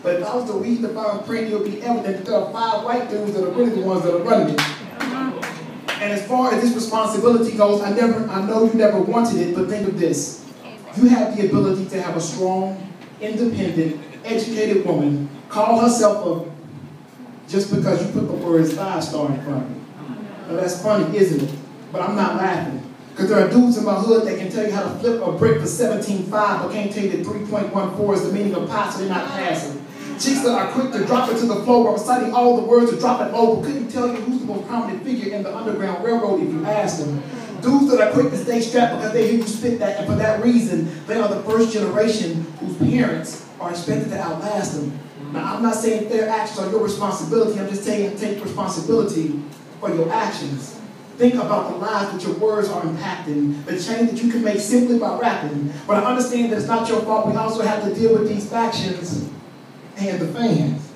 But if I was to read the fine print, it would be evident that there are 5 white dudes that are really the ones that are running it. And as far as this responsibility goes, I know you never wanted it, but think of this. You have the ability to have a strong, independent, educated woman call herself a, just because you put the words 5-star in front of it. Now that's funny, isn't it? But I'm not laughing. Because there are dudes in my hood that can tell you how to flip a brick for 17.5, but can't tell you that 3.14 is the meaning of pi, so they're not passing. Chicks that are quick to drop it to the floor while reciting all the words to drop it low, but couldn't tell you who's the most prominent figure in the Underground Railroad if you asked them. Dudes that are quick to stay strapped because they hear you spit that, and for that reason, they are the first generation whose parents are expected to outlast them. Now, I'm not saying their actions are your responsibility. I'm just saying take responsibility for your actions. Think about the lives that your words are impacting, the change that you can make simply by rapping. But I understand that it's not your fault. We also have to deal with these factions and the fans.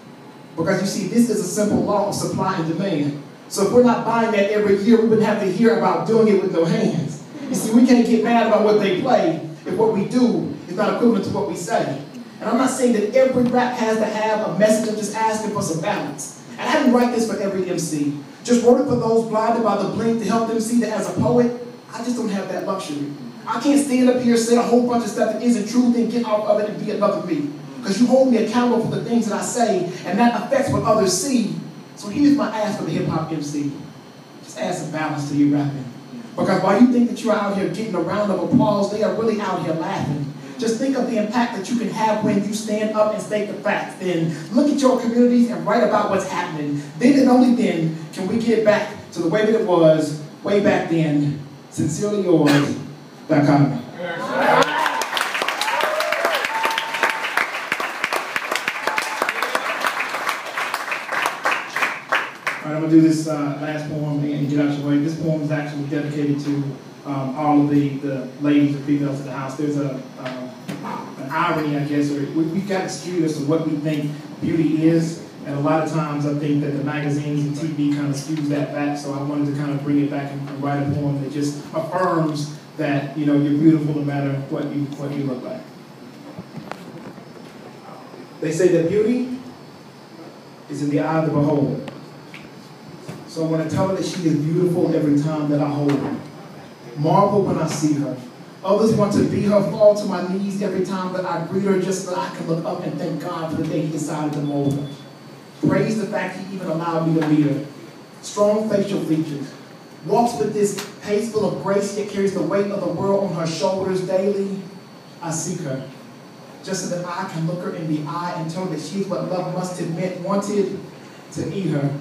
Because you see, this is a simple law of supply and demand. So if we're not buying that every year, we wouldn't have to hear about doing it with no hands. You see, we can't get mad about what they play if what we do is not equivalent to what we say. And I'm not saying that every rap has to have a message. I'm just asking for some balance. And I didn't write this for every MC. Just wrote it for those blinded by the blink to help them see that as a poet, I just don't have that luxury. I can't stand up here, say a whole bunch of stuff that isn't true, then get off of it and be another me. Because you hold me accountable for the things that I say, and that affects what others see. So here's my ask for the hip-hop MC. Just add some balance to your rapping. Because while you think that you're out here getting a round of applause, they are really out here laughing. Just think of the impact that you can have when you stand up and state the facts. Then look at your communities and write about what's happening. Then and only then can we get back to the way that it was way back then. Sincerely yours, Dichotomy. All right, I'm going to do this last poem and get out your way. This poem is actually dedicated to all of the ladies or females in the house. There's an irony, I guess, or we've got to skew as to what we think beauty is. And a lot of times I think that the magazines and TV kind of skews that back. So I wanted to kind of bring it back and write a poem that just affirms that, you know, you're beautiful no matter what you look like. They say that beauty is in the eye of the beholder. So I want to tell her that she is beautiful every time that I hold her. Marvel when I see her. Others want to be her, fall to my knees every time that I greet her, just so that I can look up and thank God for the day He decided to mold her. Praise the fact He even allowed me to meet her. Strong facial features. Walks with this pace full of grace, yet carries the weight of the world on her shoulders daily. I seek her, just so that I can look her in the eye and tell her that she's what love must have meant, wanted to eat her.